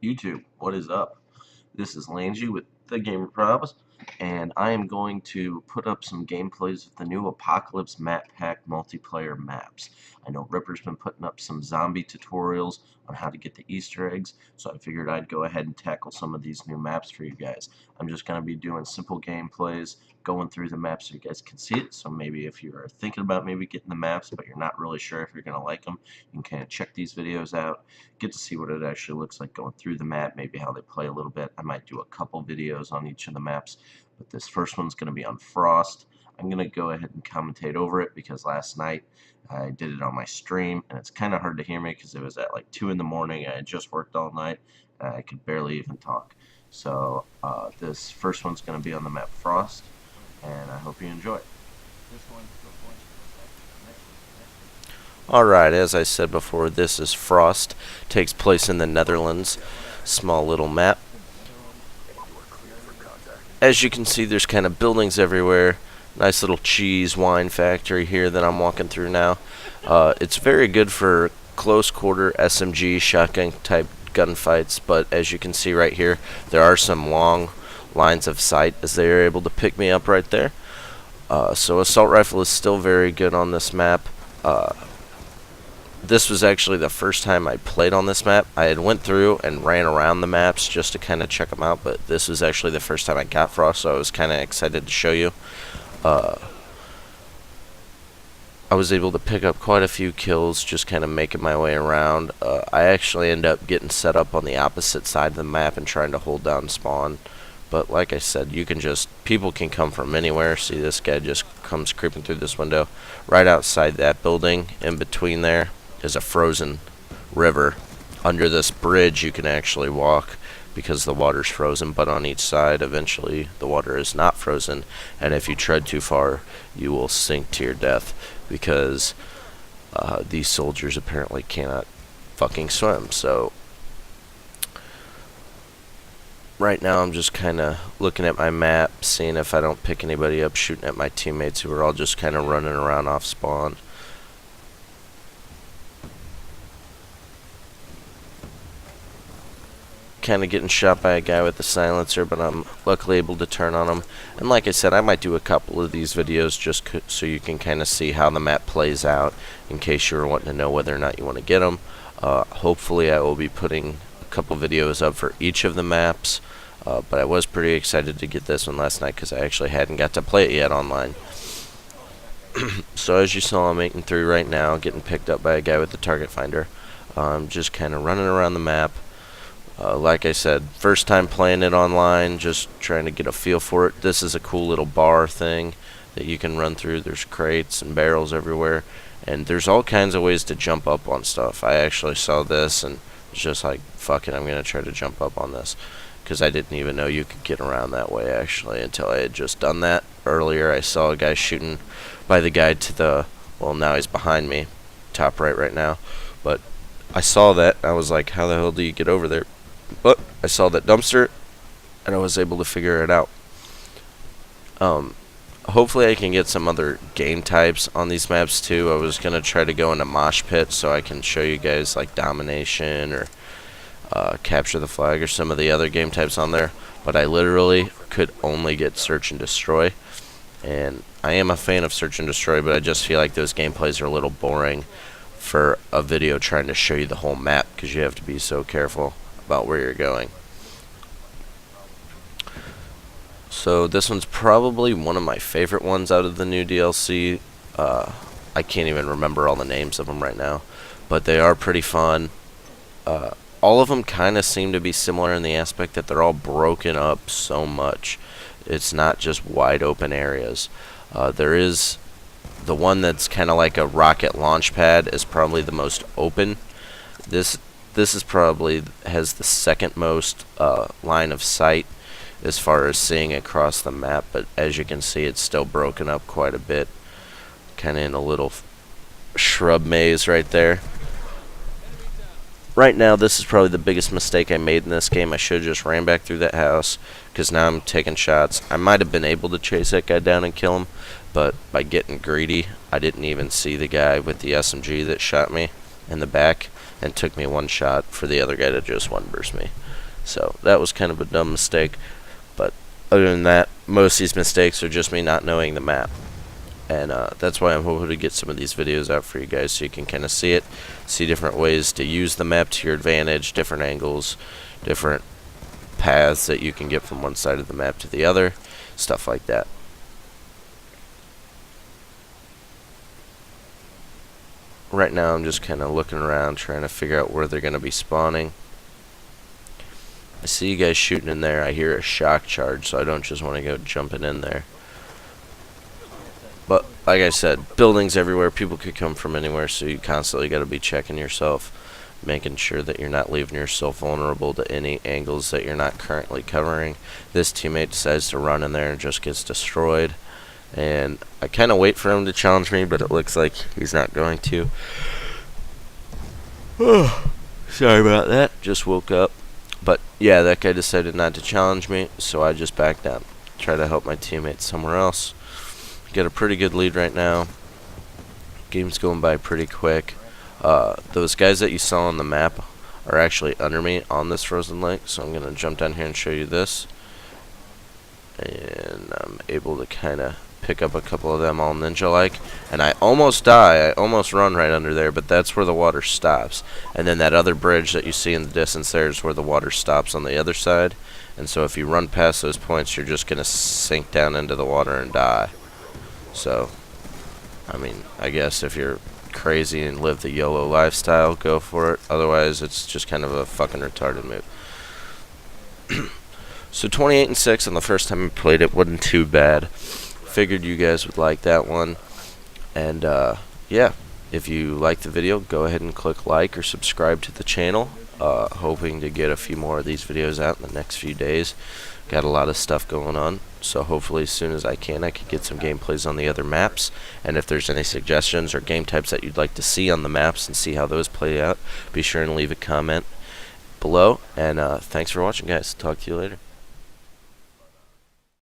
YouTube, what is up? This is Langy with TheGamerProbz, and I am going to put up some gameplays of the new Apocalypse Map Pack multiplayer maps. I know Ripper's been putting up some zombie tutorials on how to get the Easter eggs, so I figured I'd go ahead and tackle some of these new maps for you guys. I'm just going to be doing simple gameplays, going through the maps so you guys can see it, so maybe if you're thinking about maybe getting the maps but you're not really sure if you're going to like them, you can kind of check these videos out, get to see what it actually looks like going through the map, maybe how they play a little bit. I might do a couple videos on each of the maps, but this first one's going to be on Frost. I'm going to go ahead and commentate over it because last night I did it on my stream and it's kind of hard to hear me because it was at like 2 in the morning. I had just worked all night and I could barely even talk. So this first one's going to be on the map Frost, and I hope you enjoy it. Alright, as I said before, this is Frost. Takes place in the Netherlands. Small little map. As you can see, there's kind of buildings everywhere. Nice little cheese wine factory here that I'm walking through now. It's very good for close quarter SMG shotgun type gunfights, but as you can see right here, there are some long lines of sight as they are able to pick me up right there. So assault rifle is still very good on this map. This was actually the first time I played on this map. I had went through and ran around the maps just to kind of check them out, but this was actually the first time I got Frost, so I was kind of excited to show you. I was able to pick up quite a few kills just kind of making my way around. I actually ended up getting set up on the opposite side of the map and trying to hold down spawn. But like I said, people can come from anywhere. See, this guy just comes creeping through this window. Right outside that building, in between there, is a frozen river. Under this bridge you can actually walk because the water's frozen, but on each side eventually the water is not frozen, and if you tread too far you will sink to your death because these soldiers apparently cannot fucking swim. So right now I'm just kind of looking at my map, seeing if I don't pick anybody up, shooting at my teammates who are all just kind of running around off spawn. Kind of getting shot by a guy with the silencer, but I'm luckily able to turn on him. And like I said, I might do a couple of these videos just so you can kind of see how the map plays out in case you're wanting to know whether or not you want to get them. Hopefully I will be putting a couple videos up for each of the maps, but I was pretty excited to get this one last night because I actually hadn't got to play it yet online. So as you saw, I'm making through right now, getting picked up by a guy with the target finder. I'm just kind of running around the map. Like I said, first time playing it online, just trying to get a feel for it. This is a cool little bar thing that you can run through. There's crates and barrels everywhere, and there's all kinds of ways to jump up on stuff. I actually saw this and was just like, fuck it, I'm going to try to jump up on this, because I didn't even know you could get around that way actually until I had just done that. Earlier I saw a guy shooting by the guy to the, well, now he's behind me, top right now, but I saw that, I was like, how the hell do you get over there? But I saw that dumpster, and I was able to figure it out. Hopefully I can get some other game types on these maps too. I was going to try to go into Mosh Pit so I can show you guys like Domination or Capture the Flag or some of the other game types on there. But I literally could only get Search and Destroy. And I am a fan of Search and Destroy, but I just feel like those gameplays are a little boring for a video trying to show you the whole map because you have to be so careful about where you're going. So this one's probably one of my favorite ones out of the new DLC. I can't even remember all the names of them right now, but they are pretty fun. All of them kind of seem to be similar in the aspect that they're all broken up so much. It's not just wide open areas. There is the one that's kind of like a rocket launch pad is probably the most open. This is probably has the second most line of sight as far as seeing across the map, but as you can see it's still broken up quite a bit, kind of in a little shrub maze right there. Right now this is probably the biggest mistake I made in this game. I should have just ran back through that house because now I'm taking shots. I might have been able to chase that guy down and kill him, but by getting greedy I didn't even see the guy with the SMG that shot me in the back and took me one shot for the other guy to just one burst me. So that was kind of a dumb mistake. But other than that, most of these mistakes are just me not knowing the map. And that's why I'm hoping to get some of these videos out for you guys so you can kind of see it, see different ways to use the map to your advantage, different angles, different paths that you can get from one side of the map to the other, stuff like that. Right now I'm just kind of looking around trying to figure out where they're going to be spawning. I see you guys shooting in there. I hear a shock charge, so I don't just want to go jumping in there. But like I said, buildings everywhere, people could come from anywhere, so you constantly got to be checking yourself, making sure that you're not leaving yourself vulnerable to any angles that you're not currently covering. This teammate decides to run in there and just gets destroyed. And I kind of wait for him to challenge me, but it looks like he's not going to. Sorry about that. Just woke up. But yeah, that guy decided not to challenge me, so I just backed down. Try to help my teammates somewhere else. Get a pretty good lead right now. Game's going by pretty quick. Those guys that you saw on the map are actually under me on this frozen lake, so I'm going to jump down here and show you this. And I'm able to kind of pick up a couple of them all ninja-like. And I almost die. I almost run right under there, but that's where the water stops. And then that other bridge that you see in the distance there is where the water stops on the other side. And so if you run past those points, you're just going to sink down into the water and die. So, I mean, I guess if you're crazy and live the YOLO lifestyle, go for it. Otherwise, it's just kind of a fucking retarded move. So 28-6 on the first time I played it wasn't too bad. Figured you guys would like that one. And yeah, if you like the video, go ahead and click like or subscribe to the channel. Hoping to get a few more of these videos out in the next few days. Got a lot of stuff going on, so hopefully as soon as I can get some gameplays on the other maps. And if there's any suggestions or game types that you'd like to see on the maps and see how those play out, be sure and leave a comment below. And thanks for watching, guys. Talk to you later.